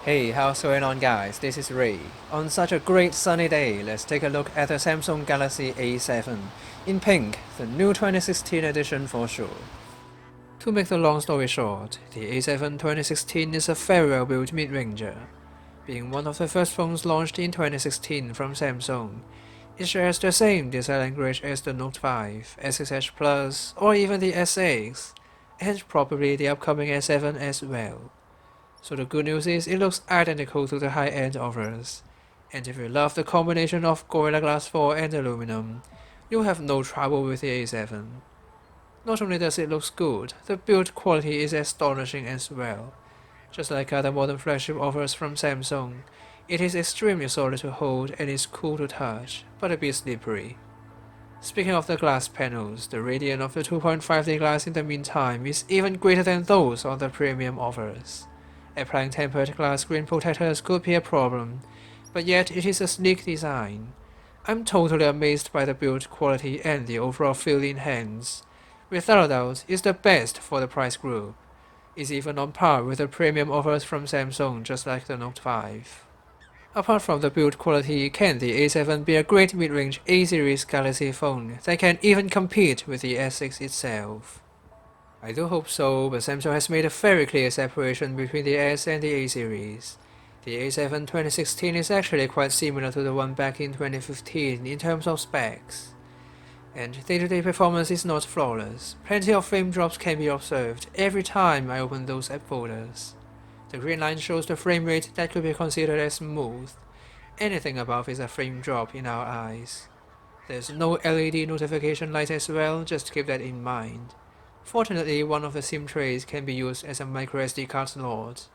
Hey, how's going on guys? This is Ray. On such a great sunny day, let's take a look at the Samsung Galaxy A7 in pink, the new 2016 edition for sure. To make the long story short, the A7 2016 is a very well built mid-ranger. Being one of the first phones launched in 2016 from Samsung, it shares the same design language as the Note 5, S6 Edge Plus, or even the S6, and probably the upcoming S7 as well. So the good news is it looks identical to the high-end offers, and if you love the combination of Gorilla Glass 4 and aluminum, you'll have no trouble with the A7. Not only does it look good, the build quality is astonishing as well. Just like other modern flagship offers from Samsung, it is extremely solid to hold and is cool to touch, but a bit slippery. Speaking of the glass panels, the radiance of the 2.5D glass in the meantime is even greater than those on the premium offers. Applying tempered glass screen protectors could be a problem, but yet it is a sleek design. I'm totally amazed by the build quality and the overall feel in hands. Without a doubt, it's the best for the price group. It's even on par with the premium offers from Samsung, just like the Note 5. Apart from the build quality, can the A7 be a great mid-range A-series Galaxy phone that can even compete with the S6 itself? I do hope so, but Samsung has made a very clear separation between the S and the A series. The A7 2016 is actually quite similar to the one back in 2015 in terms of specs. And day-to-day performance is not flawless. Plenty of frame drops can be observed every time I open those app folders. The green line shows the frame rate that could be considered as smooth. Anything above is a frame drop in our eyes. There's no LED notification light as well, just keep that in mind. Fortunately, one of the SIM trays can be used as a microSD card slot.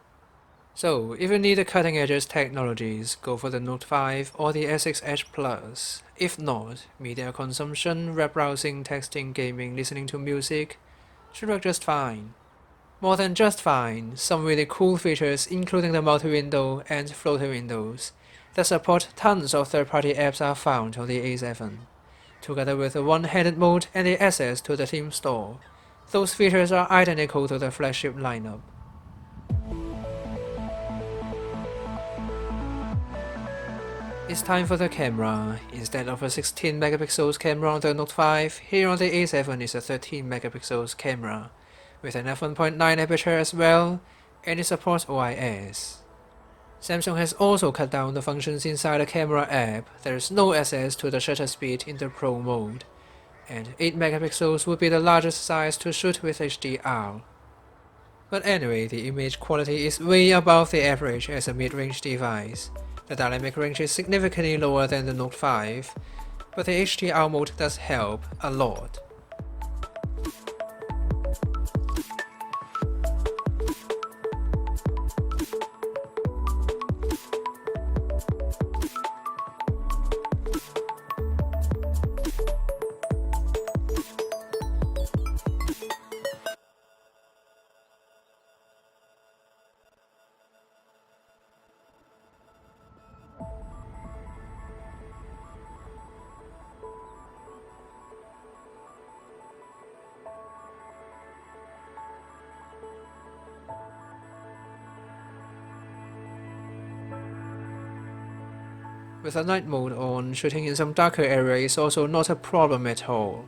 So, if you need the cutting-edge technologies, go for the Note 5 or the S6 Edge Plus. If not, media consumption, web browsing, texting, gaming, listening to music should work just fine. More than just fine, some really cool features including the multi-window and floater windows that support tons of third-party apps are found on the A7, together with the one-handed mode and the access to the theme store. Those features are identical to the flagship lineup. It's time for the camera. Instead of a 16 megapixels camera on the Note 5, here on the A7 is a 13 megapixels camera, with an f1.9 aperture as well, and it supports OIS. Samsung has also cut down the functions inside the camera app. There is no access to the shutter speed in the Pro mode, and 8 megapixels would be the largest size to shoot with HDR. But anyway, the image quality is way above the average as a mid-range device. The dynamic range is significantly lower than the Note 5, but the HDR mode does help a lot. With the night mode on, shooting in some darker areas is also not a problem at all.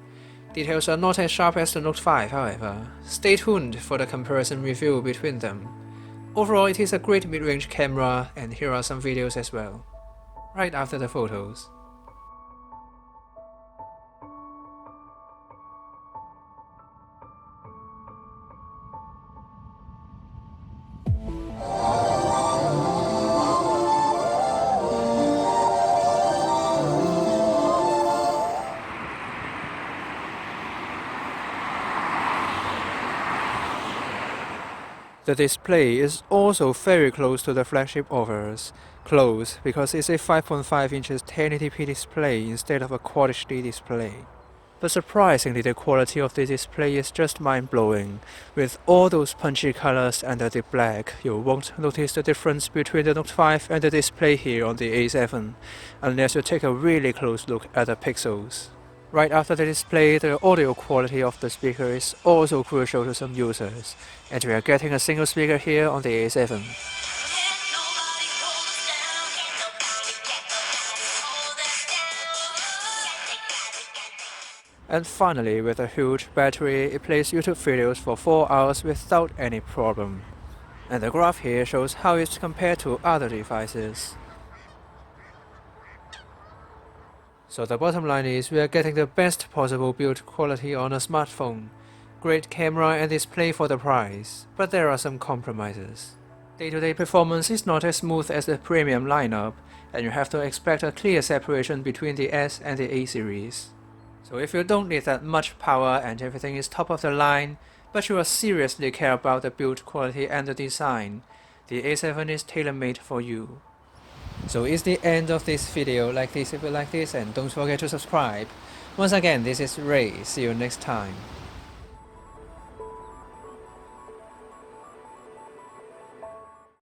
Details are not as sharp as the Note 5, however. Stay tuned for the comparison review between them. Overall, it is a great mid-range camera, and here are some videos as well. Right after the photos. The display is also very close to the flagship offers. Close because it's a 5.5 inches 1080p display instead of a Quad HD display. But surprisingly, the quality of the display is just mind-blowing. With all those punchy colors under the black, you won't notice the difference between the Note 5 and the display here on the A7, unless you take a really close look at the pixels. Right after the display, the audio quality of the speaker is also crucial to some users, and we are getting a single speaker here on the A7. And finally, with a huge battery, it plays YouTube videos for 4 hours without any problem. And the graph here shows how it's compared to other devices. So the bottom line is we are getting the best possible build quality on a smartphone. Great camera and display for the price, but there are some compromises. Day-to-day performance is not as smooth as the premium lineup, and you have to expect a clear separation between the S and the A series. So if you don't need that much power and everything is top of the line, but you are seriously care about the build quality and the design, the A7 is tailor-made for you. So it's the end of this video. Like this if you like this, and don't forget to subscribe. Once again, this is Ray. See you next time.